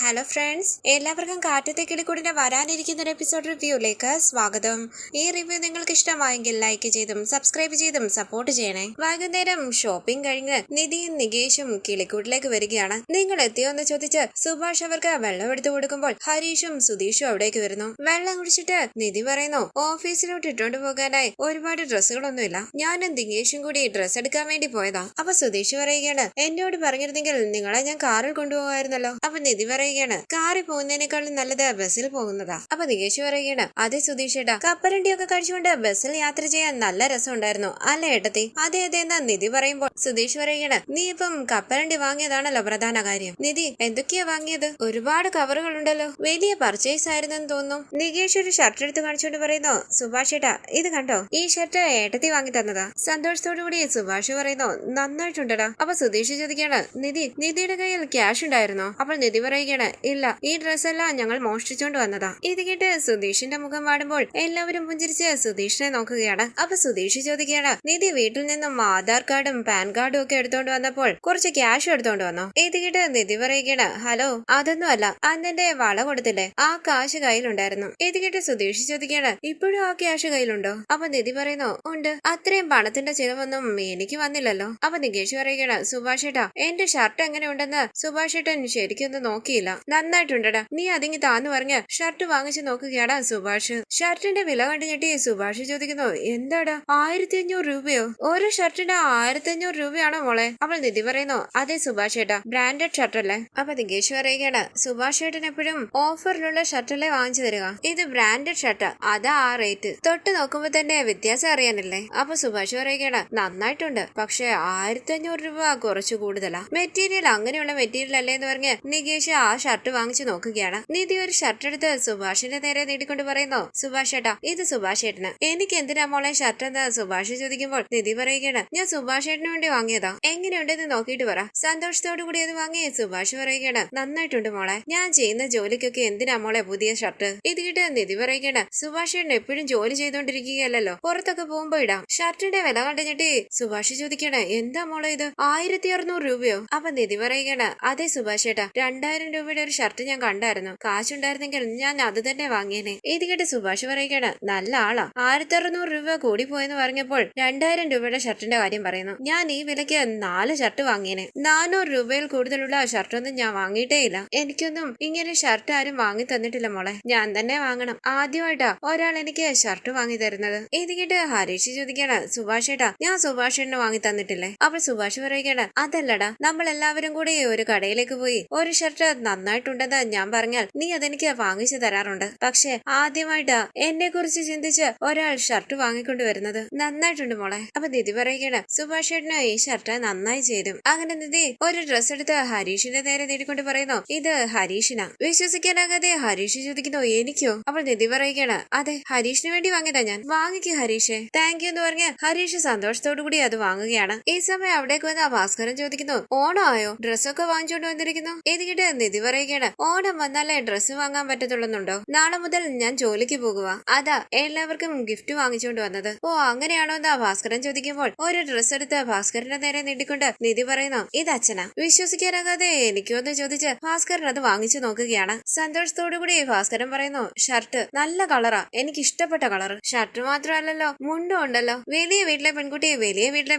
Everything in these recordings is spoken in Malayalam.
ഹലോ ഫ്രണ്ട്സ്, എല്ലാവർക്കും കാറ്റത്തെ കിളിക്കൂടിന്റെ വരാനിരിക്കുന്ന ഒരു എപ്പിസോഡ് റിവ്യൂയിലേക്ക് സ്വാഗതം. ഈ റിവ്യൂ നിങ്ങൾക്ക് ഇഷ്ടമായെങ്കിൽ ലൈക്ക് ചെയ്തും സബ്സ്ക്രൈബ് ചെയ്തും സപ്പോർട്ട് ചെയ്യണേ. വൈകുന്നേരം ഷോപ്പിംഗ് കഴിഞ്ഞ് നിധിയും നികേഷും കിളിക്കൂട്ടിലേക്ക് വരികയാണ്. നിങ്ങൾ എത്തിയോ എന്ന് ചോദിച്ച് സുഭാഷ് അവർക്ക് വെള്ളം എടുത്തു കൊടുക്കുമ്പോൾ ഹരീഷും സുധീഷും അവിടേക്ക് വരുന്നു. വെള്ളം കുടിച്ചിട്ട് നിധി പറയുന്നു, ഓഫീസിലോട്ട് ഇട്ടോണ്ട് പോകാനായി ഒരുപാട് ഡ്രസ്സുകളൊന്നുമില്ല, ഞാനും നികേഷും കൂടി ഡ്രസ്സ് എടുക്കാൻ വേണ്ടി പോയതാ. അപ്പൊ സുധീഷ് പറയുകയാണ്, എന്നോട് പറഞ്ഞിരുന്നെങ്കിൽ നിങ്ങളെ ഞാൻ കാറിൽ കൊണ്ടുപോകായിരുന്നല്ലോ. അപ്പൊ നിധി പറയുകയാണ്, കാറിൽ പോകുന്നതിനേക്കാളും നല്ലത് ബസ്സിൽ പോകുന്നതാ. അപ്പൊ നികേഷ് പറയുകയാണ്, അതെ സുധീഷ് ഏട്ടാ, കപ്പലണ്ടിയൊക്കെ കഴിച്ചുകൊണ്ട് ബസ്സിൽ യാത്ര ചെയ്യാൻ നല്ല രസം ഉണ്ടായിരുന്നു അല്ലേ ഏട്ടത്തി? അതെ അതെ എന്നാ നിധി പറയുമ്പോൾ സുധീഷ് പറയുകയാണ്, നീ ഇപ്പം കപ്പലണ്ടി വാങ്ങിയതാണല്ലോ പ്രധാന കാര്യം. നിധി എന്തൊക്കെയാ വാങ്ങിയത്? ഒരുപാട് കവറുകൾ ഉണ്ടല്ലോ, വലിയ പർച്ചേസ് ആയിരുന്നെന്ന് തോന്നുന്നു. നികേഷ് ഒരു ഷർട്ട് എടുത്ത് കാണിച്ചുകൊണ്ട് പറയുന്നു, സുഭാഷ് ഏട്ടാ ഇത് കണ്ടോ, ഈ ഷർട്ട് ഏട്ടത്തി വാങ്ങി തന്നതാ. സന്തോഷത്തോടു കൂടി സുഭാഷ് പറയുന്നു, നന്നായിട്ടുണ്ടടാ. അപ്പൊ സുധീഷ് ചോദിക്കാണ്, നിധിയുടെ കയ്യിൽ ക്യാഷ് ഉണ്ടായിരുന്നോ? അപ്പോൾ നിധി പറയുകയാണ്, ഇല്ല, ഈ ഡ്രസ് എല്ലാം ഞങ്ങൾ മോഷ്ടിച്ചോണ്ട് വന്നതാ. ഇത് കേട്ട് സുധീഷിന്റെ മുഖം വാടുമ്പോൾ എല്ലാവരും പുഞ്ചിരിച്ച് സുധീഷിനെ നോക്കുകയാണ്. അപ്പൊ സുധീഷ് ചോദിക്കുകയാണ്, നിധി വീട്ടിൽ നിന്നും ആധാർ കാർഡും പാൻ കാർഡും ഒക്കെ എടുത്തോണ്ട് വന്നപ്പോൾ കുറച്ച് ക്യാഷ് എടുത്തോണ്ട് വന്നോ? ഇത് കേട്ട് നിധി പറയുകയാണ്, ഹലോ അതൊന്നും അല്ല, അന്നെന്റെ വള കൊടുത്തില്ലേ, ആ കാശ് കയ്യിലുണ്ടായിരുന്നു. ഇത് കേട്ട് സുധീഷ് ചോദിക്കുകയാണ്, ഇപ്പോഴും ആ ക്യാഷ് കയ്യിലുണ്ടോ? അപ്പൊ നിധി പറയുന്നു, ഉണ്ട്, അത്രയും പണത്തിന്റെ ചിലവൊന്നും എനിക്ക് വന്നില്ലല്ലോ. അപ്പൊ നികേഷ് പറയുകയാണ്, സുഭാഷ് ഏട്ടാ എന്റെ ഷർട്ട് എങ്ങനെയുണ്ടെന്ന് സുഭാഷ് ഏട്ടൻ ശരിക്കൊന്നും നോക്കിയില്ല. നന്നായിട്ടുണ്ടടാ, നീ അതിങ്ങി താന്ന് പറഞ്ഞ് ഷർട്ട് വാങ്ങിച്ചു നോക്കുകയാടാ സുഭാഷ്. ഷർട്ടിന്റെ വില കണ്ടു ഞെട്ടി സുഭാഷ് ചോദിക്കുന്നു, എന്താടാ 1500 രൂപയോ? ഓരോ ഷർട്ടിന് 1500 രൂപയാണോ മോളെ? അവൾ നിധി പറയുന്നു, അതെ സുഭാഷ് ഏട്ടാ, ബ്രാൻഡഡ് ഷർട്ട് അല്ലേ. അപ്പൊ നികേഷ് പറയുകയാണ്, സുഭാഷ് ഏട്ടൻ എപ്പോഴും ഓഫറിലുള്ള ഷർട്ടല്ലേ വാങ്ങിച്ചു തരിക, ഇത് ബ്രാൻഡഡ് ഷർട്ടാ, അതാ ആ റേറ്റ്. തൊട്ട് നോക്കുമ്പോ തന്നെ വ്യത്യാസം അറിയാനല്ലേ. അപ്പൊ സുഭാഷ് പറയുകയാണ്, നന്നായിട്ടുണ്ട്, പക്ഷെ 1500 രൂപ കുറച്ചു കൂടുതലാ. മെറ്റീരിയൽ അങ്ങനെയുള്ള മെറ്റീരിയൽ അല്ലേ എന്ന് പറഞ്ഞ് നികേഷ് ആ ഷർട്ട് വാങ്ങിച്ചു നോക്കുകയാണ്. നിധി ഒരു ഷർട്ട് എടുത്ത് സുഭാഷിന്റെ നേരെ നീട്ടിക്കൊണ്ട് പറയുന്നു, സുഭാഷ് ഏട്ടാ ഇത് സുഭാഷ് ഏട്ടന്. എനിക്ക് എന്തിനാ മോളെ ഷർട്ട് എന്ന് സുഭാഷ് ചോദിക്കുമ്പോൾ നിധി പറയുകയാണ്, ഞാൻ സുഭാഷ് ഏട്ടന് വേണ്ടി വാങ്ങിയതാ, എങ്ങനെയുണ്ടെന്ന് നോക്കിയിട്ട് പറ. സന്തോഷത്തോടു കൂടി അത് വാങ്ങി സുഭാഷ് പറയുകയാണ്, നന്നായിട്ടുണ്ട് മോളെ, ഞാൻ ചെയ്യുന്ന ജോലിക്കൊക്കെ എന്തിനാ മോളെ പുതിയ ഷർട്ട്? ഇത് കിട്ട് നിധി പറയുകയാണ്, സുഭാഷ് ഏട്ടൻ എപ്പോഴും ജോലി ചെയ്തോണ്ടിരിക്കുകയല്ലോ, പുറത്തൊക്കെ പോകുമ്പോ ഇടാം. ഷർട്ടിന്റെ വില കണ്ടിട്ട് സുഭാഷ് ചോദിക്കാണ്, എന്താ മോളെ ഇത് 1600 രൂപയോ? അപ്പൊ നിധി പറയുകയാണ്, അതെ സുഭാഷ് ഏട്ടാ, 2000 രൂപയുടെ ഒരു ഷർട്ട് ഞാൻ കണ്ടായിരുന്നു, കാശുണ്ടായിരുന്നെങ്കിൽ ഞാൻ അത് തന്നെ വാങ്ങിയേനെ. ഇത് കേട്ട് സുഭാഷ് പറയുകയാണ്, നല്ല ആളാ, 1600 രൂപ കൂടി പോയെന്ന് പറഞ്ഞപ്പോൾ 2000 രൂപയുടെ ഷർട്ടിന്റെ കാര്യം പറയുന്നു. ഞാൻ ഈ വിലക്ക് 4 ഷർട്ട് വാങ്ങിയേനെ. 400 രൂപയിൽ കൂടുതലുള്ള ഷർട്ടൊന്നും ഞാൻ വാങ്ങിയിട്ടേ ഇല്ല. എനിക്കൊന്നും ഇങ്ങനെ ഷർട്ട് ആരും വാങ്ങി തന്നിട്ടില്ല മോളെ, ഞാൻ തന്നെ വാങ്ങണം. ആദ്യമായിട്ടാ ഒരാൾ എനിക്ക് ഷർട്ട് വാങ്ങി തരുന്നത്. ഇത് കേട്ട് ഹരീഷ് ചോദിക്കാണ്, സുഭാഷ് ഏട്ടാ ഞാൻ സുഭാഷ് ഏട്ടന് വാങ്ങി തന്നിട്ടില്ലേ? അപ്പോൾ സുഭാഷ് പറയുകയാണ്, അതല്ലടാ, നമ്മൾ എല്ലാവരും കൂടി ഒരു കടയിലേക്ക് പോയി ഒരു ഷർട്ട് നന്നായിട്ടുണ്ടെന്ന് ഞാൻ പറഞ്ഞാൽ നീ അതെനിക്ക് വാങ്ങിച്ചു തരാറുണ്ട്. പക്ഷെ ആദ്യമായിട്ടാ എന്നെ കുറിച്ച് ചിന്തിച്ച് ഒരാൾ ഷർട്ട് വാങ്ങിക്കൊണ്ട് വരുന്നത്. നന്നായിട്ടുണ്ട് മോളെ. അപ്പൊ നിധി പറയുകയാണ്, സുഭാഷ് ഏട്ടന് ഈ ഷർട്ട് നന്നായി ചേരും. അങ്ങനെ നിധി ഒരു ഡ്രസ് എടുത്ത് ഹരീഷിന്റെ നേരെ നീട്ടിക്കൊണ്ട് പറയുന്നു, ഇത് ഹരീഷിനാ. വിശ്വസിക്കാനാകാതെ ഹരീഷ് ചോദിക്കുന്നു, എനിക്കോ? അപ്പോൾ നിധി പറയുകയാണ്, അതെ, ഹരീഷിന് വേണ്ടി വാങ്ങിയതാ ഞാൻ. വാങ്ങിക്ക് ഹരീഷേ. താങ്ക് യു എന്ന് പറഞ്ഞ് ഹരീഷ് സന്തോഷത്തോടു കൂടി അത് വാങ്ങുകയാണ്. ഈ സമയം അവിടേക്ക് വന്ന ഭാസ്കരൻ ചോദിക്കുന്നു, ഓണം ആയോ? ഡ്രസ്സൊക്കെ വാങ്ങിച്ചോണ്ട് വന്നിരിക്കുന്നു. ഇത് കേട്ട് നിധി പറയുകയാണ്, ഓണം വന്നാലേ ഡ്രസ്സ് വാങ്ങാൻ പറ്റത്തുള്ളൂന്നുണ്ടോ? നാളെ മുതൽ ഞാൻ ജോലിക്ക് പോകുക, അതാ എല്ലാവർക്കും ഗിഫ്റ്റ് വാങ്ങിച്ചോണ്ട് വന്നത്. ഓ അങ്ങനെയാണോ എന്നാ ഭാസ്കരൻ ചോദിക്കുമ്പോൾ ഒരു ഡ്രസ് എടുത്ത് ഭാസ്കരന്റെ നേരെ നീട്ടിക്കൊണ്ട് നിധി പറയുന്നു, ഇത് അച്ഛനാ. വിശ്വസിക്കാനാകാതെ എനിക്കൊന്ന് ചോദിച്ച് ഭാസ്കരൻ അത് വാങ്ങിച്ചു നോക്കുകയാണ്. സന്തോഷത്തോടു കൂടി ഭാസ്കരൻ പറയുന്നു, ഷർട്ട് നല്ല കളറാ, എനിക്ക് ഇഷ്ടപ്പെട്ട കളർ. ഷർട്ട് മാത്രമല്ലല്ലോ, മുണ്ടും ഉണ്ടല്ലോ. വലിയ വീട്ടിലെ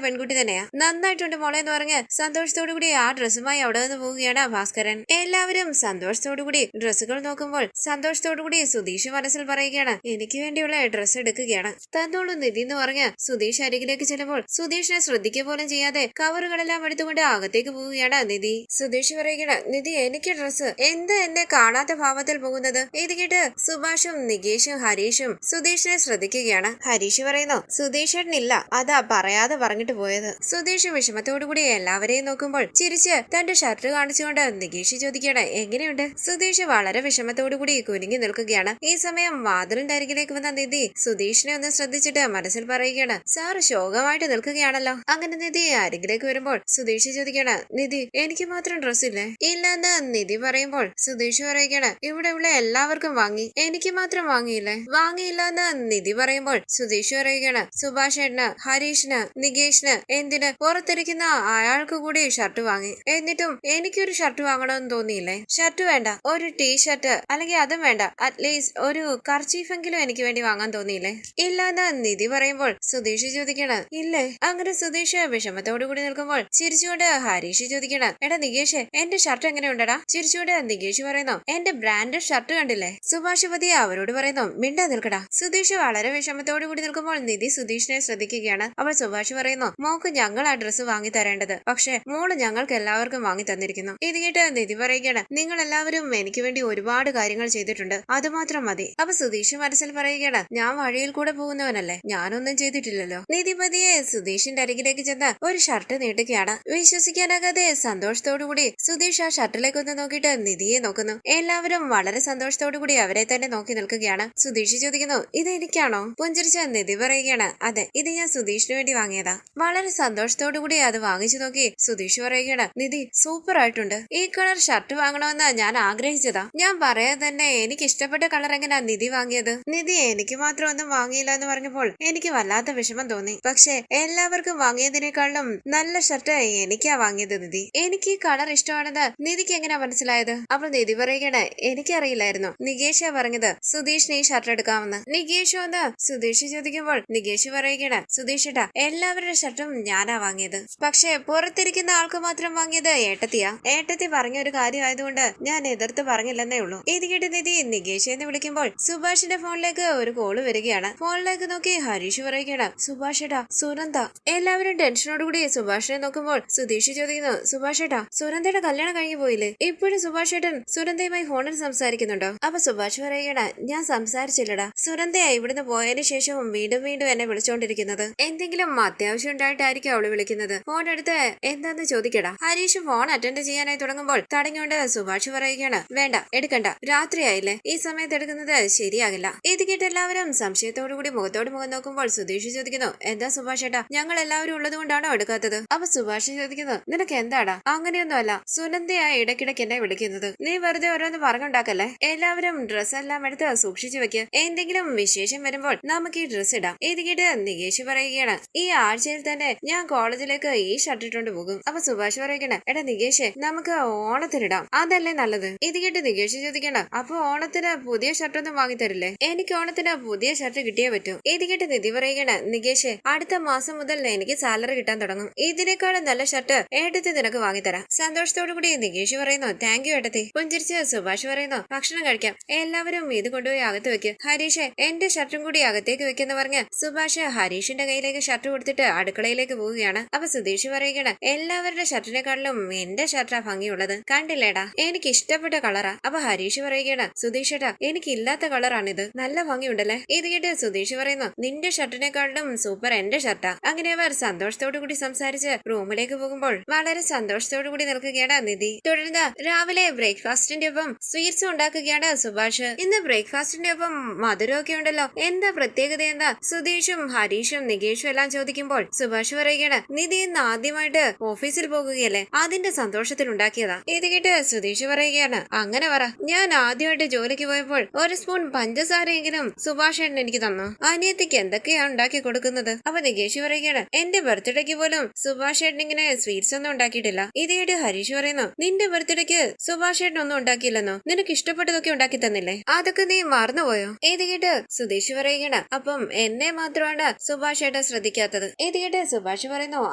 പെൺകുട്ടി തന്നെയാ. നന്നായിട്ടുണ്ട് മോളെ എന്ന് പറഞ്ഞ് സന്തോഷത്തോടു കൂടി ആ ഡ്രസ്സുമായി അവിടെ നിന്ന് പോവുകയാണ് ഭാസ്കരൻ. എല്ലാവരും സന്തോഷത്തോടു കൂടി ഡ്രസ്സുകൾ നോക്കുമ്പോൾ സന്തോഷത്തോടു കൂടി സുധീഷ് മനസ്സിൽ പറയുകയാണ്, എനിക്ക് വേണ്ടിയുള്ള ഡ്രസ്സ് എടുക്കുകയാണ്, തന്നോളൂ നിധി എന്ന് പറഞ്ഞ് സുധീഷ് അരികിലേക്ക് ചെല്ലുമ്പോൾ സുധീഷിനെ ശ്രദ്ധിക്കുക പോലും ചെയ്യാതെ കവറുകളെല്ലാം എടുത്തുകൊണ്ട് അകത്തേക്ക് പോവുകയാണ് നിധി. സുധീഷ് പറയുകയാണ്, നിധി എനിക്ക് ഡ്രസ്സ്. എന്താ എന്നെ കാണാത്ത ഭാവത്തിൽ പോകുന്നത്? ഇത് കേട്ട് സുഭാഷും നികേഷും ഹരീഷും സുധീഷിനെ ശ്രദ്ധിക്കുകയാണ്. ഹരീഷ് പറയുന്നു, സുധീഷ് ഏട്ടനില്ല, അതാ പറയാതെ പറഞ്ഞിട്ട് പോയത്. സുധീഷ് വിഷമത്തോടു കൂടി എല്ലാവരെയും നോക്കുമ്പോൾ ചിരിച്ച് തന്റെ ഷർട്ട് കാണിച്ചുകൊണ്ട് നികേഷ് ചോദിക്കുകയാണ്, എങ്ങനെയുണ്ട്? സുധീഷ് വളരെ വിഷമത്തോടു കൂടി കുനിങ്ങി നിൽക്കുകയാണ്. ഈ സമയം വാതിലിന്റെ അരികിലേക്ക് വന്ന നിധി സുധീഷിനെ ഒന്ന് ശ്രദ്ധിച്ചിട്ട് മനസ്സിൽ പറയുകയാണ്, സാർ ശോകമായിട്ട് നിൽക്കുകയാണല്ലോ. അങ്ങനെ നിധി അരികിലേക്ക് വരുമ്പോൾ സുധീഷ് ചോദിക്കുകയാണ്, നിധി എനിക്ക് മാത്രം ഡ്രസ് ഇല്ലേ? ഇല്ലെന്ന് നിധി പറയുമ്പോൾ സുധീഷ് പറയുകയാണ്, ഇവിടെ ഉള്ള എല്ലാവർക്കും വാങ്ങി, എനിക്ക് മാത്രം വാങ്ങിയില്ലേ? വാങ്ങിയില്ല എന്ന് നിധി പറയുമ്പോൾ സുധീഷ് പറയുകയാണ്, സുഭാഷ് ഏട്ടന്, ഹരീഷിന്, നികേഷിന്, എന്തിന് പുറത്തിരിക്കുന്ന അയാൾക്ക് കൂടി ഷർട്ട് വാങ്ങി, എന്നിട്ടും എനിക്കൊരു ഷർട്ട് വാങ്ങണമെന്ന് തോന്നിയില്ലേ? മോളെ. ഷർട്ട് വേണ്ട, ഒരു ടീഷർട്ട് അല്ലെങ്കിൽ അതും വേണ്ട, അറ്റ്ലീസ്റ്റ് ഒരു കർച്ചീഫെങ്കിലും എനിക്ക് വേണ്ടി വാങ്ങാൻ തോന്നിയില്ലേ? ഇല്ലാന്ന് നിധി പറയുമ്പോൾ സുധീഷ് ചോദിക്കണം, ഇല്ലേ? അങ്ങനെ സുധീഷ് വിഷമത്തോടു കൂടി നിൽക്കുമ്പോൾ ചിരിച്ചുകൊണ്ട് ഹരീഷ് ചോദിക്കണം, എടാ നികേഷ്, എന്റെ ഷർട്ട് എങ്ങനെ ഉണ്ടടാ? ചിരിച്ചുകൊണ്ട് നികേഷ് പറയുന്നു, എന്റെ ബ്രാൻഡഡ് ഷർട്ട് കണ്ടില്ലേ? സുഭാഷ് പതിയെ അവരോട് പറയുന്നു, മിണ്ടാ നിൽക്കടാ. സുധീഷ് വളരെ വിഷമത്തോടു കൂടി നിൽക്കുമ്പോൾ നിധി സുധീഷിനെ ശ്രദ്ധിക്കുകയാണ്. അപ്പോൾ സുഭാഷ് പറയുന്നു, മോക്ക് ഞങ്ങൾ ആ ഡ്രസ്സ് വാങ്ങി തരേണ്ടത്, പക്ഷെ മോള് ഞങ്ങൾക്ക് എല്ലാവർക്കും വാങ്ങി തന്നിരിക്കുന്നു. ഇത് കേട്ട് നിധി പറയുകയാണ്, നിങ്ങൾ എല്ലാവരും എനിക്ക് വേണ്ടി ഒരുപാട് കാര്യങ്ങൾ ചെയ്തിട്ടുണ്ട്, അതുമാത്രം മതി. അപ്പൊ സുധീഷ് മനസ്സിൽ പറയുകയാണ്, ഞാൻ വഴിയിൽ കൂടെ പോകുന്നവനല്ലേ, ഞാനൊന്നും ചെയ്തിട്ടില്ലല്ലോ. നിധി പതിയെ സുധീഷിന്റെ അരികിലേക്ക് ചെന്ന് ഒരു ഷർട്ട് നീട്ടുകയാണ്. വിശ്വസിക്കാനാകാതെ സന്തോഷത്തോടുകൂടി സുധീഷ് ആ ഷർട്ടിലേക്ക് ഒന്ന് നോക്കിയിട്ട് നിധിയെ നോക്കുന്നു. എല്ലാവരും വളരെ സന്തോഷത്തോടു കൂടി അവരെ തന്നെ നോക്കി നിൽക്കുകയാണ്. സുധീഷ് ചോദിക്കുന്നു, ഇത് എനിക്കാണോ? പുഞ്ചിരിച്ച നിധി പറയുകയാണ്, അതെ, ഇത് ഞാൻ സുധീഷിന് വേണ്ടി വാങ്ങിയതാ. വളരെ സന്തോഷത്തോടു കൂടി അത് വാങ്ങിച്ചു നോക്കി സുധീഷ് പറയുകയാണ്, നിധി സൂപ്പർ ആയിട്ടുണ്ട്, ഈ കളർ ഷർട്ട് വാങ്ങണമെന്ന് ഞാൻ ആഗ്രഹിച്ചതാ. ഞാൻ പറയാതെ തന്നെ എനിക്ക് ഇഷ്ടപ്പെട്ട കളർ എങ്ങനെയാ നിധി വാങ്ങിയത്? നിധി എനിക്ക് മാത്രം ഒന്നും വാങ്ങിയില്ല എന്ന് പറഞ്ഞപ്പോൾ എനിക്ക് വല്ലാത്ത വിഷമം തോന്നി. പക്ഷെ എല്ലാവർക്കും വാങ്ങിയതിനേക്കാളും നല്ല ഷർട്ട് എനിക്കാ വാങ്ങിയത് നിധി. എനിക്ക് ഈ കളർ ഇഷ്ടമാണെന്ന് നിധിക്ക് എങ്ങനെയാ മനസ്സിലായത്? അപ്പോൾ നിധി പറയുകയാണ്, എനിക്കറിയില്ലായിരുന്നു, നികേഷാ പറഞ്ഞത് സുധീഷിന് ഈ ഷർട്ട് എടുക്കാമെന്ന്. നികേഷ് ഒന്ന് സുധീഷ് ചോദിക്കുമ്പോൾ നികേഷ് പറയുകയാണ്, സുധീഷ് ഏട്ടാ, എല്ലാവരുടെ ഷർട്ടും ഞാനാ വാങ്ങിയത്, പക്ഷെ പുറത്തിരിക്കുന്ന ആൾക്ക് മാത്രം വാങ്ങിയത് ഏട്ടത്തിയാ. ഏട്ടത്തി പറഞ്ഞ ഒരു കാര്യമായതുകൊണ്ട് ഞാൻ എതിർത്ത് പറഞ്ഞില്ലെന്നേ ഉള്ളൂ. ഇത് കേട്ട് നിധി നികേഷ് എന്ന് വിളിക്കുമ്പോൾ സുഭാഷിന്റെ ഫോണിലേക്ക് ഒരു കോള് വരികയാണ്. ഫോണിലേക്ക് നോക്കി ഹരീഷ് പറയുകയാണ്, സുഭാഷ് ഏട്ടാ, സുനന്ദ. എല്ലാവരും ടെൻഷനോടുകൂടി സുഭാഷിനെ നോക്കുമ്പോൾ സുധീഷ് ചോദിക്കുന്നു, സുഭാഷ് ഏട്ടാ, സുനന്ദയുടെ കല്യാണം കഴിഞ്ഞു പോയില്ലേ? ഇപ്പോഴും സുഭാഷ് ഏട്ടൻ സുനന്ദയുമായി ഫോണിൽ സംസാരിക്കുന്നുണ്ടോ? അപ്പൊ സുഭാഷ് പറയുകയാണ്, ഞാൻ സംസാരിച്ചില്ലടാ. സുനന്ദയാ ഇവിടുന്ന് പോയതിനു ശേഷവും വീണ്ടും വീണ്ടും എന്നെ വിളിച്ചോണ്ടിരിക്കുന്നത്. എന്തെങ്കിലും അത്യാവശ്യം ഉണ്ടായിട്ടായിരിക്കും അവള് വിളിക്കുന്നത്. ഫോൺ എടുത്ത് എന്താന്ന് ചോദിക്കടാ. ഹരീഷ് ഫോൺ അറ്റൻഡ് ചെയ്യാനായി തുടങ്ങുമ്പോൾ തടഞ്ഞുകൊണ്ട് സുഭാഷ് പറയുകയാണ്, വേണ്ട, എടുക്കണ്ട, രാത്രിയായില്ലേ, ഈ സമയത്ത് എടുക്കുന്നത് ശരിയാകില്ല. ഇത് കേട്ട് എല്ലാവരും സംശയത്തോടുകൂടി മുഖത്തോട് മുഖം നോക്കുമ്പോൾ സുധീഷ് ചോദിക്കുന്നു, എന്താ സുഭാഷ് ഏട്ടാ, ഞങ്ങൾ എല്ലാവരും ഉള്ളത് കൊണ്ടാണോ എടുക്കാത്തത്? അപ്പൊ സുഭാഷ് ചോദിക്കുന്നു, നിനക്ക് എന്താടാ? അങ്ങനെയൊന്നും അല്ല, സുനന്ദയാ ഇടയ്ക്കിടയ്ക്ക് എന്നെ വിളിക്കുന്നത്. നീ വെറുതെ ഓരോന്ന് പറഞ്ഞുണ്ടാക്കല്ലേ. എല്ലാവരും ഡ്രസ്സ് എല്ലാം എടുത്ത് സൂക്ഷിച്ചു വെക്ക്, എന്തെങ്കിലും വിശേഷം വരുമ്പോൾ നമുക്ക് ഈ ഡ്രസ്സ് ഇടാം. ഇത് കേട്ട് നികേഷ് പറയുകയാണ്, ഈ ആഴ്ചയിൽ തന്നെ ഞാൻ കോളേജിലേക്ക് ഈ ഷർട്ട് ഇട്ടുകൊണ്ട് പോകും. അപ്പൊ സുഭാഷ് പറയുകയാണ്, എടാ നികേഷ്, നമുക്ക് ഓണത്തിനിടാം, അതല്ലേ നല്ലത്? ഇത് കേട്ട് നികേഷ് ചോദിക്കണ, അപ്പൊ ഓണത്തിന് പുതിയ ഷർട്ട് ഒന്നും വാങ്ങി തരില്ലേ? എനിക്ക് ഓണത്തിന് പുതിയ ഷർട്ട് കിട്ടിയേ പറ്റൂ. ഇത് കേട്ട് നിധി പറയുകയാണ്, നികേഷ്, അടുത്ത മാസം മുതൽ എനിക്ക് സാലറി കിട്ടാൻ തുടങ്ങും, ഇതിനേക്കാളും നല്ല ഷർട്ട് ഏട്ടത്തി നിനക്ക് വാങ്ങിത്തരാം. സന്തോഷത്തോടു കൂടി നികേഷ് പറയുന്നു, താങ്ക് യു ഏട്ടത്തി. പുഞ്ചിരിച്ച് സുഭാഷ് പറയുന്നു, ഭക്ഷണം കഴിക്കാം, എല്ലാവരും ഇത് കൊണ്ടുപോയി അകത്ത് വെക്ക്. ഹരീഷ്, എന്റെ ഷർട്ടും കൂടി അകത്തേക്ക് വെക്കെന്ന് പറഞ്ഞ് സുഭാഷ് ഹരീഷിന്റെ കയ്യിലേക്ക് ഷർട്ട് കൊടുത്തിട്ട് അടുക്കളയിലേക്ക് പോവുകയാണ്. അപ്പൊ സുധീഷ് പറയുകയാണ്, എല്ലാവരുടെ ഷർട്ടിനെക്കാളിലും എന്റെ ഷർട്ടാ ഭംഗിയുള്ളത്, കണ്ടില്ലേടാ, എനിക്ക് ഇഷ്ടപ്പെട്ട കളറാ. അപ്പൊ ഹരീഷ് പറയുകയാണ്, സുധീഷ് ഏട്ടാ, എനിക്ക് ഇല്ലാത്ത കളറാണിത്, നല്ല ഭംഗിയുണ്ടല്ലേ? ഇത് കേട്ട് സുധീഷ് പറയുന്നു, നിന്റെ ഷർട്ടിനെക്കാളും സൂപ്പർ എന്റെ ഷർട്ടാ. അങ്ങനെ അവർ സന്തോഷത്തോടു കൂടി സംസാരിച്ച് റൂമിലേക്ക് പോകുമ്പോൾ വളരെ സന്തോഷത്തോടു കൂടി നിൽക്കുകയാണ് നിധി. തുടർന്ന് രാവിലെ ബ്രേക്ക്ഫാസ്റ്റിന്റെ ഒപ്പം സ്വീറ്റ്സും ഉണ്ടാക്കുകയാണ് സുഭാഷ്. ഇന്ന് ബ്രേക്ക്ഫാസ്റ്റിന്റെ ഒപ്പം മധുരമൊക്കെ ഉണ്ടല്ലോ, എന്താ പ്രത്യേകത? എന്താ? സുധീഷും ഹരീഷും നികേഷും എല്ലാം ചോദിക്കുമ്പോൾ സുഭാഷ് പറയുകയാണ്, നിധി ഇന്ന് ആദ്യമായിട്ട് ഓഫീസിൽ പോകുകയല്ലേ, അതിന്റെ സന്തോഷത്തിൽ ഉണ്ടാക്കിയതാ. ഇത് കേട്ട് സുധീഷ് പറയുകയാണ്, അങ്ങനെ പറ, ഞാൻ ആദ്യമായിട്ട് ജോലിക്ക് പോയപ്പോൾ ഒരു സ്പൂൺ പഞ്ചസാരയെങ്കിലും സുഭാഷ് ഏട്ടൻ എനിക്ക് തന്നു. അനിയത്തിക്ക് എന്തൊക്കെയാ ഉണ്ടാക്കി കൊടുക്കുന്നത്? അപ്പൊ നികേഷ് പറയുകയാണ്, എന്റെ ബർത്ത്ഡേക്ക് പോലും സുഭാഷ് ഏട്ടൻ ഇങ്ങനെ സ്വീറ്റ്സ് ഒന്നും ഉണ്ടാക്കിയിട്ടില്ല. ഇത് കേട്ട് ഹരീഷ് പറയുന്നു, നിന്റെ ബർത്ത്ഡേക്ക് സുഭാഷ് ഏട്ടൻ ഒന്നും ഉണ്ടാക്കിയില്ലെന്നോ? നിനക്ക് ഇഷ്ടപ്പെട്ടതൊക്കെ ഉണ്ടാക്കി തന്നില്ലേ? അതൊക്കെ നീ മറന്നുപോയോ? ഇത് കേട്ട് സുധീഷ് പറയുകയാണ്, അപ്പം എന്നെ മാത്രമാണ് സുഭാഷ് ഏട്ടൻ ശ്രദ്ധിക്കാത്തത്. ഇത് കേട്ട് സുഭാഷ് പറയുന്നു,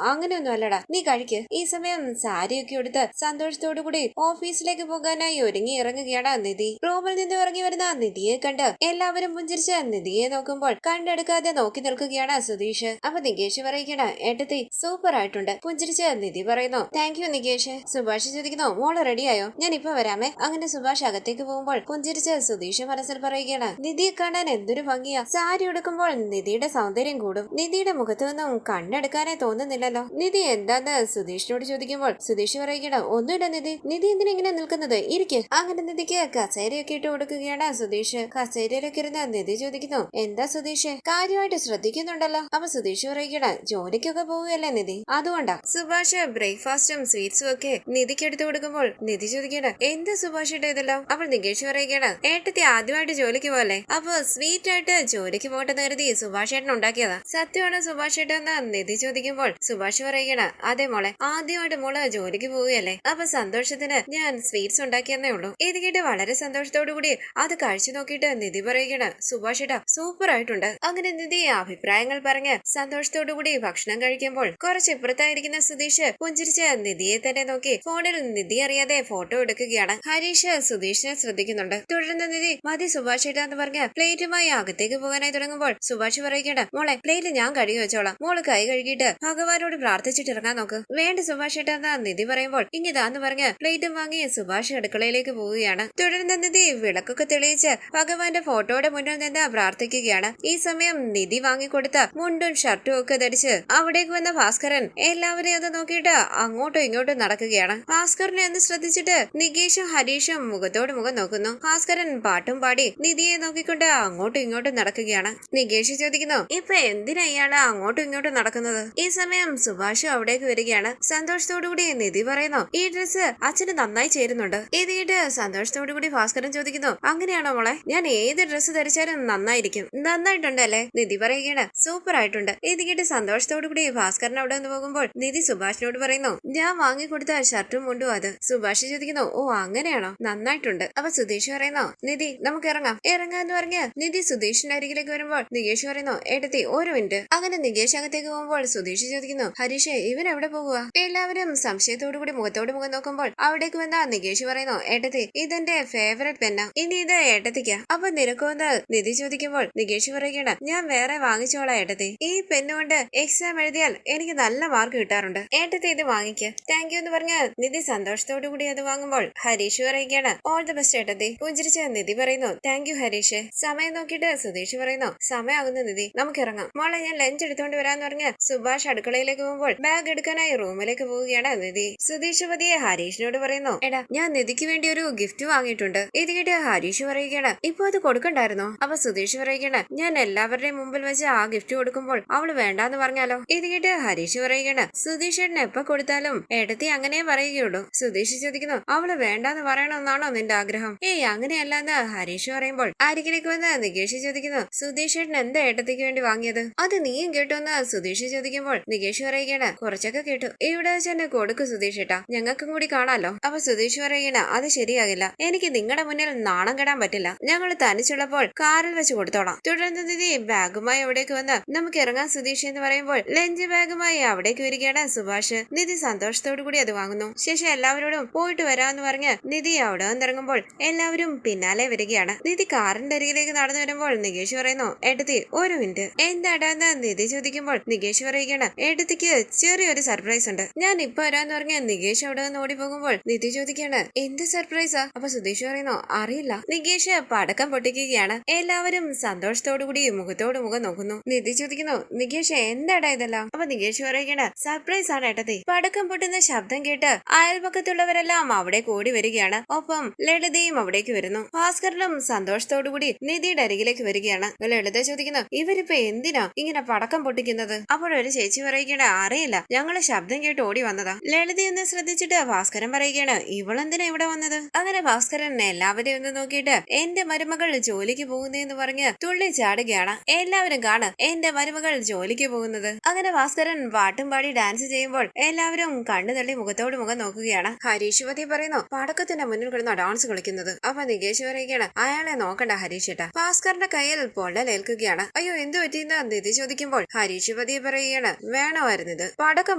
അങ്ങനെയൊന്നും അല്ലടാ, നീ കഴിക്ക്. ഈ സമയം സാരിയൊക്കെ എടുത്ത് സന്തോഷത്തോടു കൂടി ഓഫീസിലേക്ക് പോകാനായി ഒരുങ്ങി ഇറങ്ങുകയാണ് നിധി. റൂമിൽ നിന്ന് ഇറങ്ങി വരുന്ന നിധിയെ കണ്ട് എല്ലാവരും പുഞ്ചിരിച്ച് നിധിയെ നോക്കുമ്പോൾ കണ്ടെടുക്കാതെ നോക്കി നിൽക്കുകയാണ് സുധീഷ്. അപ്പൊ നികേഷ് പറയുകയാണ്, ഏട്ടത്തി സൂപ്പർ ആയിട്ടുണ്ട്. പുഞ്ചിരിച്ച് നിധി പറയുന്നു, താങ്ക് യു നികേഷ്. സുഭാഷ് ചോദിക്കുന്നു, മോള് റെഡിയായോ? ഞാൻ ഇപ്പൊ വരാമേ. അങ്ങനെ സുഭാഷ് അകത്തേക്ക് പോകുമ്പോൾ പുഞ്ചിരിച്ച് സുധീഷ് മനസ്സിൽ പറയുകയാണ്, നിധിയെ കാണാൻ എന്തൊരു ഭംഗിയാ. സാരി ഉടുക്കുമ്പോൾ നിധിയുടെ സൗന്ദര്യം കൂടും. നിധിയുടെ മുഖത്തു നിന്നും കണ്ണെടുക്കാനേ തോന്നുന്നില്ലല്ലോ. നിധി എന്താന്ന് സുധീഷിനോട് ചോദിക്കുമ്പോൾ സുധീഷ് പറയുകയാണ്, ഒന്നുമില്ല നിധി. നിധി എന്തിനെങ്ങനെ നിൽക്കുന്നത്? ഇരിക്ക്. അങ്ങനെ നിധിക്ക് കസേരയൊക്കെ ഇട്ട് കൊടുക്കുകയാണ് സുധീഷ്. കസേരയിലൊക്കെ ഇരുന്ന് നിധി ചോദിക്കുന്നു, എന്താ സുധീഷ്, കാര്യമായിട്ട് ശ്രദ്ധിക്കുന്നുണ്ടല്ലോ? അപ്പൊ സുധീഷ് പറയുകയാണ്, ജോലിക്കൊക്കെ പോവുകയല്ലേ നിധി, അതുകൊണ്ടാ. സുഭാഷ് ബ്രേക്ക്ഫാസ്റ്റും സ്വീറ്റ്സും ഒക്കെ നിധിക്ക് എടുത്തു കൊടുക്കുമ്പോൾ നിധി ചോദിക്കുകയാണ്, എന്താ സുഭാഷിന്റെ ഇതെല്ലാം? അപ്പോൾ നികേഷ് പറയുകയാണ്, ഏട്ടത്തി ആദ്യമായിട്ട് ജോലിക്ക് പോകല്ലേ, അപ്പൊ സ്വീറ്റ് ആയിട്ട് ജോലിക്ക് പോകട്ടെന്ന് കരുതി സുഭാഷ് ഏട്ടൻ ഉണ്ടാക്കിയതാ. സത്യമാണ് സുഭാഷ് ഏട്ടൻ എന്ന് നിധി ചോദിക്കുമ്പോൾ സുഭാഷ് പറയുകയാണ്, അതെ മോളെ, ആദ്യമായിട്ട് മോള് ജോലിക്ക് പോവുകയല്ലേ, അപ്പൊ സന്തോഷത്തിന് ഞാൻ ഞാൻ സ്വീറ്റ്സ് ഉണ്ടാക്കിയെന്നേ ഉള്ളൂ. ഇത് കേട്ട് വളരെ സന്തോഷത്തോടു കൂടി അത് കഴിച്ചു നോക്കിയിട്ട് നിധി പറയുകയാണ്, സുഭാഷ് ഏട്ടാ സൂപ്പർ ആയിട്ടുണ്ട്. അങ്ങനെ നിധി അഭിപ്രായങ്ങൾ പറഞ്ഞ് സന്തോഷത്തോടു കൂടി ഭക്ഷണം കഴിക്കുമ്പോൾ കുറച്ച് ഇപ്പുറത്തായിരിക്കുന്ന സുധീഷ് പുഞ്ചിരിച്ച് നിധിയെ തന്നെ നോക്കി ഫോണിൽ നിധി അറിയാതെ ഫോട്ടോ എടുക്കുകയാണ്. ഹരീഷ് സുധീഷിനെ ശ്രദ്ധിക്കുന്നുണ്ട്. തുടർന്ന് നിധി മതി സുഭാഷ് ഏട്ടാ എന്ന് പറഞ്ഞ് പ്ലേറ്റുമായി അകത്തേക്ക് പോകാനായി തുടങ്ങുമ്പോൾ സുഭാഷ് പറയുകയാണ്, മോളെ പ്ലേറ്റ് ഞാൻ കഴുകി വെച്ചോളാം, മോള് കൈ കഴുകിയിട്ട് ഭഗവാനോട് പ്രാർത്ഥിച്ചിട്ട് ഇറങ്ങാൻ നോക്ക്. വേണ്ട സുഭാഷ് ഏട്ടാ എന്ന് നിധി പറയുമ്പോൾ ഇങ്ങിതാന്ന് പറഞ്ഞ് പ്ലേറ്റും വാങ്ങി സുഭാഷ് അടുക്കളയിലേക്ക് പോവുകയാണ്. തുടർന്ന് നിധി വിളക്കൊക്കെ തെളിയിച്ച് ഭഗവാന്റെ ഫോട്ടോയുടെ മുന്നിൽ നിന്ന് പ്രാർത്ഥിക്കുകയാണ്. ഈ സമയം നിധി വാങ്ങിക്കൊടുത്ത മുണ്ടും ഷർട്ടും ഒക്കെ ധരിച്ച് അവിടേക്ക് വന്ന ഭാസ്കരൻ എല്ലാവരെയും ഒന്ന് നോക്കിയിട്ട് അങ്ങോട്ടും ഇങ്ങോട്ടും നടക്കുകയാണ്. ഭാസ്കരനെ ഒന്ന് ശ്രദ്ധിച്ചിട്ട് നികേഷും ഹരീഷും മുഖത്തോട് മുഖം നോക്കുന്നു. ഭാസ്കരൻ പാട്ടും പാടി നിധിയെ നോക്കിക്കൊണ്ട് അങ്ങോട്ടും ഇങ്ങോട്ടും നടക്കുകയാണ്. നികേഷ് ചോദിക്കുന്നു, ഇപ്പൊ എന്തിനാ ഇയാള് അങ്ങോട്ടും ഇങ്ങോട്ടും നടക്കുന്നത്? ഈ സമയം സുഭാഷ് അവിടേക്ക് വരികയാണ്. സന്തോഷത്തോടുകൂടി നിധി പറയുന്നു, ഈ ഡ്രസ്സ് അച്ഛന് നന്നായി ചേരുന്നുണ്ട്. ഇത് കേട്ട് സന്തോഷത്തോടുകൂടി ഭാസ്കരൻ ചോദിക്കുന്നു, അങ്ങനെയാണോ മോളെ? ഞാൻ ഏത് ഡ്രസ്സ് ധരിച്ചാലും നന്നായിരിക്കും. നന്നായിട്ടുണ്ടല്ലേ? നിധി പറയുകയാണ്, സൂപ്പർ ആയിട്ടുണ്ട്. ഇത് കേട്ട് സന്തോഷത്തോടുകൂടി ഭാസ്കരൻ അവിടെ നിന്ന് പോകുമ്പോൾ നിധി സുഭാഷിനോട് പറയുന്നു, ഞാൻ വാങ്ങിക്കൊടുത്ത ഷർട്ടും മുണ്ടും അത്. സുഭാഷ് ചോദിക്കുന്നു, ഓ അങ്ങനെയാണോ? നന്നായിട്ടുണ്ട്. അപ്പൊ സുധീഷ് പറയുന്നു, നിധി നമുക്ക് ഇറങ്ങാം. ഇറങ്ങാന്ന് പറഞ്ഞ് നിധി സുധീഷിന്റെ അരികിലേക്ക് വരുമ്പോൾ നികേഷ് പറയുന്നു, എടുത്തി ഒരു മിനിറ്റ്. അങ്ങനെ നികേഷ് അകത്തേക്ക് പോകുമ്പോൾ സുധീഷ് ചോദിക്കുന്നു, ഹരീഷേ ഇവൻ എവിടെ പോകുക? എല്ലാവരും സംശയത്തോടുകൂടി മുഖത്തോട് മുഖം നോക്കുമ്പോൾ അവിടേക്ക് വന്ന നികേഷ് പറയുന്നു, ഏട്ടത്തി ഇതെന്റെ ഫേവറേറ്റ് പെന്ന, ഇനി ഇത് ഏട്ടത്തിക്ക. അപ്പൊ നിനക്കൊന്ന് നിധി ചോദിക്കുമ്പോൾ നികേഷ് പറയുകയാണ്, ഞാൻ വേറെ വാങ്ങിച്ചോളാം ഏട്ടത്തി. ഈ പെന്നുകൊണ്ട് എക്സാം എഴുതിയാൽ എനിക്ക് നല്ല മാർക്ക് കിട്ടാറുണ്ട്. ഏട്ടത്തി ഇത് വാങ്ങിക്ക്. താങ്ക് യു എന്ന് പറഞ്ഞ് നിധി സന്തോഷത്തോടു കൂടി അത് വാങ്ങുമ്പോൾ ഹരീഷ് പറയുകയാണ്, ഓൾ ദി ബെസ്റ്റ് ഏട്ടത്തി. പുഞ്ചിരിച്ച നിധി പറയുന്നു, താങ്ക് യു ഹരീഷ്. സമയം നോക്കിയിട്ട് സുധീഷ് പറയുന്നു, സമയമാകുന്ന നിധി നമുക്ക് ഇറങ്ങാം. മോളെ ഞാൻ ലഞ്ച് എടുത്തോണ്ട് വരാന്ന് പറഞ്ഞ് സുഭാഷ് അടുക്കളയിലേക്ക് പോകുമ്പോൾ ബാഗ് എടുക്കാനായി റൂമിലേക്ക് പോവുകയാണ് നിധി. സുധീഷ് പതിയെ ഹരീഷിനോട് പറയുന്നു, എടാ ഞാൻ നിധിക്ക് വേണ്ടി ഒരു ഗിഫ്റ്റ് വാങ്ങിയിട്ടുണ്ട്. ഇത് കേട്ട് ഹരീഷ് പറയുകയാണ്, ഇപ്പൊ അത് കൊടുക്കണ്ടായിരുന്നോ? അപ്പൊ സുധീഷ് പറയുകയാണ്, ഞാൻ എല്ലാവരുടെയും മുമ്പിൽ വെച്ച് ആ ഗിഫ്റ്റ് കൊടുക്കുമ്പോൾ അവള് വേണ്ടാന്ന് പറഞ്ഞാലോ? ഇത് കേട്ട് ഹരീഷ് പറയുകയാണ്, സുധീഷ് ഏട്ടന് എപ്പോ കൊടുത്താലും ഏട്ടത്തി അങ്ങനെ പറയുകയുള്ളൂ. സുധീഷ് ചോദിക്കുന്നു, അവള് വേണ്ടാന്ന് പറയണമെന്നാണോ നിന്റെ ആഗ്രഹം? ഏയ് അങ്ങനെയല്ലാന്ന് ഹരീഷ് പറയുമ്പോൾ അരികിലേക്ക് വന്ന് നികേഷ് ചോദിക്കുന്നു, സുധീഷ് ഏട്ടൻ എന്താ ഏട്ടത്തിക്ക് വേണ്ടി വാങ്ങിയത്? അത് നീയും കേട്ടോന്ന് സുധീഷ് ചോദിക്കുമ്പോൾ നികേഷ് പറയുകയാണ്, കുറച്ചൊക്കെ കേട്ടു. ഇവിടെ വെച്ച് തന്നെ കൊടുക്ക് സുധീഷ് ഏട്ടാ, ഞങ്ങൾക്കും കൂടി കാണാലോ. അപ്പൊ സുധീഷ് പറയുകയാണ്, അത് ശരിയാകില്ല. എനിക്ക് നിങ്ങളുടെ മുന്നിൽ നാണം കെടാൻ പറ്റില്ല. ഞങ്ങൾ തനിച്ചുള്ളപ്പോൾ കാറിൽ വെച്ച് കൊടുത്തോളാം. തുടർന്ന് നിധി ബാഗുമായി അവിടേക്ക് വന്ന് നമുക്ക് ഇറങ്ങാൻ സുധീഷ് എന്ന് പറയുമ്പോൾ ലഞ്ച് ബാഗുമായി അവിടേക്ക് വരികയാണ് സുഭാഷ്. നിധി സന്തോഷത്തോടു കൂടി അത് വാങ്ങുന്നു. ശേഷം എല്ലാവരോടും പോയിട്ട് വരാന്ന് പറഞ്ഞ് നിധി അവിടെ വന്നിറങ്ങുമ്പോൾ എല്ലാവരും പിന്നാലെ വരികയാണ്. നിധി കാറിന്റെ അരികിലേക്ക് നടന്നു വരുമ്പോൾ നികേഷ് പറയുന്നു, ഏട്ടത്തി ഒരു മിനിറ്റ്. എന്താടാന്ന് നിധി ചോദിക്കുമ്പോൾ നികേഷ് പറയുകയാണ്, ഏട്ടത്തിക്ക് ചെറിയൊരു സർപ്രൈസ് ഉണ്ട്. ഞാൻ ഇപ്പൊ വരാന്ന് പറഞ്ഞ് നികേഷ് അവിടെ നിന്ന് ഓടി പോകുമ്പോൾ നിധി ചോദിക്കുകയാണ്, എന്ത് സർപ്രൈസാ? അപ്പൊ സുധീഷ് പറയുന്നു, അറിയില്ല. നികേഷ് പടക്കം പൊട്ടിക്കുകയാണ്. എല്ലാവരും സന്തോഷത്തോടു കൂടി മുഖത്തോട് മുഖം നോക്കുന്നു. നിധി ചോദിക്കുന്നു, നികേഷ് എന്താടാ ഇതെല്ലാം? അപ്പൊ നികേഷ് പറയുകയാണ്, സർപ്രൈസ് ആണ് ഏട്ടത്തി. പടക്കം പൊട്ടുന്ന ശബ്ദം കേട്ട് അയൽപക്കത്തുള്ളവരെല്ലാം അവിടെ കൂടി വരികയാണ്. ഒപ്പം ലളിതയും അവിടേക്ക് വരുന്നു. ഭാസ്കരനും സന്തോഷത്തോടുകൂടി നിധിയുടെ അരികിലേക്ക് വരികയാണ്. ലളിത ചോദിക്കുന്നു, ഇവരിപ്പോ എന്തിനാ ഇങ്ങനെ പടക്കം പൊട്ടിക്കുന്നത്? അപ്പോഴൊരു ചേച്ചി പറയുകയാണ്, അറിയില്ല, ഞങ്ങള് ശബ്ദം കേട്ട് ഓടി വന്നതാ. ലളിതയൊന്ന് ശ്രദ്ധിച്ചിട്ട് ഭാസ്കരൻ പറയുകയാണ്, ഇവളെന്തിനാ ഇവിടെ വന്നത്? അങ്ങനെ ഭാസ്കരൻ എല്ലാവരെയും ഒന്ന് നോക്കിയിട്ട് എന്റെ മരുമകൾ ജോലിക്ക് പോകുന്നതെന്ന് പറഞ്ഞ് തുള്ളി ചാടുകയാണ്. എല്ലാവരും കാണാം എന്റെ മരുമകൾ ജോലിക്ക് പോകുന്നത്. അങ്ങനെ ഭാസ്കരൻ പാട്ടും പാടി ഡാൻസ് ചെയ്യുമ്പോൾ എല്ലാവരും കണ്ണു തള്ളി മുഖത്തോട് മുഖം നോക്കുകയാണ്. ഹരീഷ് പതി പറയുന്നു, പടക്കത്തിന്റെ മുന്നിൽ കിടന്ന ഡാൻസ് കളിക്കുന്നത്. അപ്പൊ നികേഷ് പറയുകയാണ്, അയാളെ നോക്കണ്ട ഹരീഷ് ഏട്ടാ. ഭാസ്കറിന്റെ കയ്യിൽ പൊള്ളലേൽക്കുകയാണ്. അയ്യോ എന്ത് പറ്റിയെന്ന് നിധി ചോദിക്കുമ്പോൾ ഹരീഷ് പതിയെ പറയുകയാണ്, വേണമായിരുന്നത് പടക്കം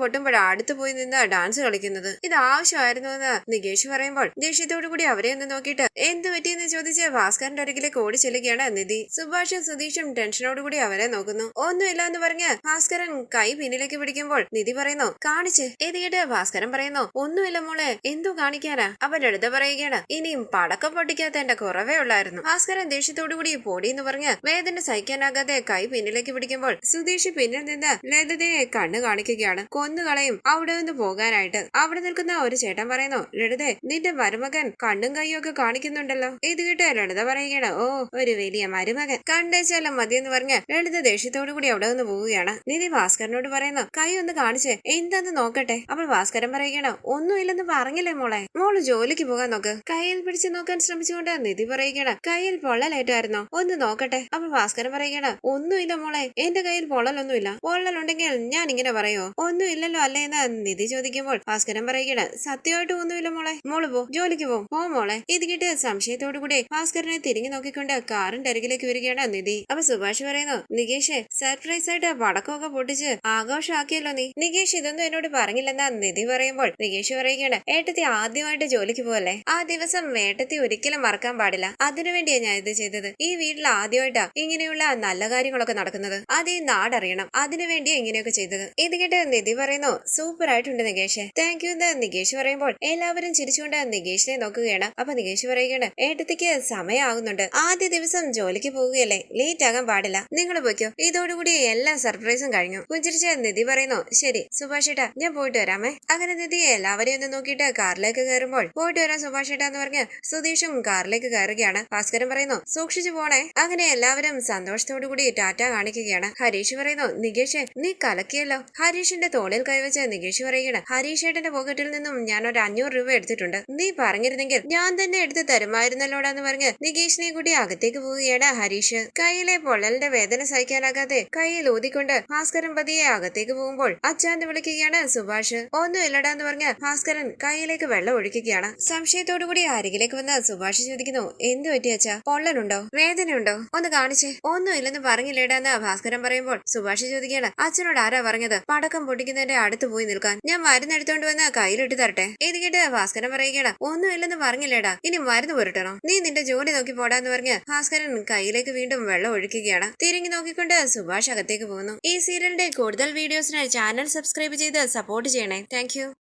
പൊട്ടുമ്പോൾ അടുത്തു പോയി നിന്ന് ഡാൻസ് കളിക്കുന്നത്. ഇത് ആവശ്യമായിരുന്നു എന്ന് നികേഷ് പറയുമ്പോൾ ദേഷ്യത്തോടു കൂടി അവരെ ഒന്ന് നോക്കിയിട്ട് എന്ത് പറ്റിയെന്ന് ചോദിച്ച് ഭാസ്കറിന്റെ അരികിലേക്ക് ഓടി ചെല്ലുകയാണ് നിധി. സുഭാഷും സുധീഷും ടെൻഷനോടുകൂടി അവരെ നോക്കുന്നു. ഒന്നുമില്ല എന്ന് പറഞ്ഞ് ഭാസ്കരൻ കൈ പിന്നിലേക്ക് പിടിക്കുമ്പോൾ നിധി പറയുന്നു, കാണിച്ച്. ഇത് കേട്ട് ഭാസ്കരൻ പറയുന്നു, ഒന്നുമില്ല മോളെ, എന്തോ കാണിക്കാനാ? അപ്പൊ ലളിത പറയുകയാണ്, ഇനിയും പടക്കം പൊട്ടിക്കാത്ത എന്റെ കുറവേ ഉള്ളായിരുന്നു. ഭാസ്കരൻ ദേഷ്യത്തോടു കൂടി പൊടിയെന്ന് പറഞ്ഞ് വേദന സഹിക്കാനാകാതെ കൈ പിന്നിലേക്ക് പിടിക്കുമ്പോൾ സുധീഷ് പിന്നിൽ നിന്ന് ലളിതയെ കണ്ണ് കാണിക്കുകയാണ്. കൊന്നുകളയും അവിടെ നിന്ന് പോകാനായിട്ട്. അവിടെ നിൽക്കുന്ന ഒരു ചേട്ടൻ പറയുന്നു, ലളിത നിന്റെ മരുമകൻ കണ്ണും കൈയും ഒക്കെ കാണിക്കുന്നുണ്ടല്ലോ. ഇത് കേട്ട് ലളിത പറയുകയാണ്, ഓ ഒരു വലിയ മരുമകൻ, കണ്ടേച്ചാലും മതിയെന്ന് പറഞ്ഞ് ലളിത ദേഷ്യത്തോടു കൂടി അവിടെ നിന്ന് പോവുകയാണ്. നിധി ഭാസ്കരനോട് പറയുന്നു, കൈ ഒന്ന് കാണിച്ച് എന്താന്ന് നോക്കട്ടെ. അപ്പോൾ ഭാസ്കരൻ പറയുകയാണ്, ഒന്നുമില്ലെന്ന് പറഞ്ഞില്ലേ മോളെ, മോള് ജോലിക്ക് പോകാൻ നോക്ക്. കയ്യിൽ പിടിച്ച് നോക്കാൻ ശ്രമിച്ചുകൊണ്ട് നിധി പറയുകയാണ്, കയ്യിൽ പൊള്ളലേറ്റായിരുന്നോ? ഒന്ന് നോക്കട്ടെ. അപ്പൊ ഭാസ്കരൻ പറയുകയാണ്, ഒന്നുമില്ല മോളെ, എന്റെ കയ്യിൽ പൊള്ളലൊന്നുമില്ല. പൊള്ളലുണ്ടെങ്കിൽ ഞാൻ ഇങ്ങനെ പറയോ? ഒന്നുമില്ലല്ലോ അല്ലേ എന്ന് നിധി ചോദിക്കുമ്പോൾ ഭാസ്കരൻ പറയുകയാണ്, സത്യമായിട്ടും ഒന്നുമില്ല മോളെ, മോള് പോ, ജോലിക്ക് പോ മോളെ. ഇത് കേട്ട് സംശയത്തോടു കൂടി ഭാസ്കരനെ തിരിഞ്ഞു നോക്കിക്കൊണ്ട് കാറിന്റെ അരികിലേക്ക് വരികയാണ് നിധി. അപ്പൊ സുഭാഷ് പറയുന്നു, നികേഷ് സർപ്രൈസ് ആയിട്ട് പടക്കമൊക്കെ പൊട്ടിച്ച് ആഘോഷമാക്കിയല്ലോ നീ. നികേഷ് ഇതൊന്നും എന്നോട് പറഞ്ഞില്ലെന്നാ നിധി പറയുമ്പോൾ നികേഷ് പറയുകയാണ്, ഏട്ടത്തി ആദ്യമായിട്ട് ജോലിക്ക് പോവല്ലേ, ആ ദിവസം ഏട്ടത്തി ഒരിക്കലും മറക്കാൻ പാടില്ല. അതിനുവേണ്ടിയാ ഞാൻ ഇത് ചെയ്തത്. ഈ വീട്ടിൽ ആദ്യമായിട്ടാ ഇങ്ങനെയുള്ള നല്ല കാര്യങ്ങളൊക്കെ നടക്കുന്നത്. അത് ഈ നാടറിയണം. അതിനുവേണ്ടിയാ ഇങ്ങനെയൊക്കെ ചെയ്തത്. ഇത് കേട്ട് നിധി പറയുന്നു, സൂപ്പർ ആയിട്ടുണ്ട് നികേഷ്, താങ്ക് യു എന്ന് നികേഷ് പറയുമ്പോൾ എല്ലാവരും ചിരിച്ചുകൊണ്ട് നികേഷിനെ നോക്കുകയാണ്. അപ്പൊ നികേഷ് പറയുകയാണ്, ഏട്ടത്തിക്ക് സമയമാകുന്നുണ്ട്, ആദ്യ ദിവസം ജോലിക്ക് പോവുകയല്ലേ, ലേറ്റ് ആകാൻ പാടില്ല, നിങ്ങൾ പോയിക്കോ. ഇതോടുകൂടി എല്ലാ സർപ്രൈസും കഴിഞ്ഞു. പുഞ്ചിരിച്ച നിധി പറയുന്നു, ശരി സുഭാഷ് ഏട്ടാ, ഞാൻ പോയിട്ട് വരാമേ. അങ്ങനെ നിധി എല്ലാവരെയും ഒന്ന് നോക്കിയിട്ട് കാറിലേക്ക് കയറുമ്പോൾ, പോയിട്ട് വരാം സുഭാഷ് ഏട്ടാ എന്ന് പറഞ്ഞ് സുധീഷും കാറിലേക്ക് കയറുകയാണ്. ഭാസ്കരൻ പറയുന്നു, സൂക്ഷിച്ചു പോണേ. അങ്ങനെ എല്ലാവരും സന്തോഷത്തോടു കൂടി ടാറ്റ കാണിക്കുകയാണ്. ഹരീഷ് പറയുന്നു, നികേഷ് നീ കലക്കിയല്ലോ. ഹരീഷിന്റെ തോളിൽ കൈവച്ച് നികേഷ് പറയുകയാണ്, ഹരീഷ് ഏട്ടന്റെ പോക്കറ്റിൽ നിന്നും ഞാൻ ഒരു 500 രൂപ എടുത്തിട്ടുണ്ട്. നീ പറഞ്ഞിരുന്നെങ്കിൽ ഞാൻ തന്നെ എടുത്ത് തരുമായിരുന്നല്ലോടാന്ന് പറഞ്ഞ് നികേഷിനെ കൂടി അകത്തേക്ക് പോവുകയാണ് ഹരീഷ്. കയ്യിലെ പൊള്ളലിന്റെ വേദന സഹിക്കാനാകാതെ കയ്യിൽ ഊതിക്കൊണ്ട് ഭാസ്കരൻ പതിയെ അകത്തേക്ക് പോകുമ്പോൾ അച്ഛാന്ന് വിളിക്കുകയാണ് സുഭാഷ്. ഒന്നും ഇല്ലടാന്ന് പറഞ്ഞ് ഭാസ്കരൻ കയ്യിലേക്ക് വെള്ളം ഒഴിക്കുകയാണ്. സംശയത്തോടു കൂടി അരികിലേക്ക് വന്ന് സുഭാഷ് ചോദിക്കുന്നു, എന്ത് പറ്റി അച്ഛാ, പൊള്ളലുണ്ടോ, വേദനയുണ്ടോ, ഒന്ന് കാണിച്ചേ. ഒന്നും ഇല്ലെന്ന് പറഞ്ഞില്ലേടാന്ന് ഭാസ്കരൻ പറയുമ്പോൾ സുഭാഷ് ചോദിക്കുകയാണ്, അച്ഛനോട് ആരാ പറഞ്ഞത് പടക്കം പൊട്ടിക്കുന്നതിന്റെ അടുത്ത് പോയി നിൽക്കാൻ? ഞാൻ മരുന്ന് എടുത്തോണ്ട് വന്ന് കയ്യിലിട്ട് തരട്ടെ. ഇത് കേട്ട് ഭാസ്കരൻ പറയുകയാണ്, ഒന്നും ഇല്ലെന്ന് പറഞ്ഞില്ലേടാ, ഇനി മരുന്ന് പുരട്ടണോ? നീ നിന്റെ ജോലി നോക്കി പോടാന്ന് പറഞ്ഞ് ഭാസ്കരൻ കയ്യിലേക്ക് വീണ്ടും വെള്ളം ഒഴിക്കുകയാണ്. തിരിഞ്ഞു നോക്കിക്കൊണ്ട് സുഭാഷ് അകത്തേക്ക് പോകുന്നു. ഈ സീരിയലിന്റെ കൂടുതൽ വീഡിയോസിനായി ചാനൽ സബ്സ്ക്രൈബ് ചെയ്ത് സപ്പോർട്ട് ചെയ്യണേ. താങ്ക്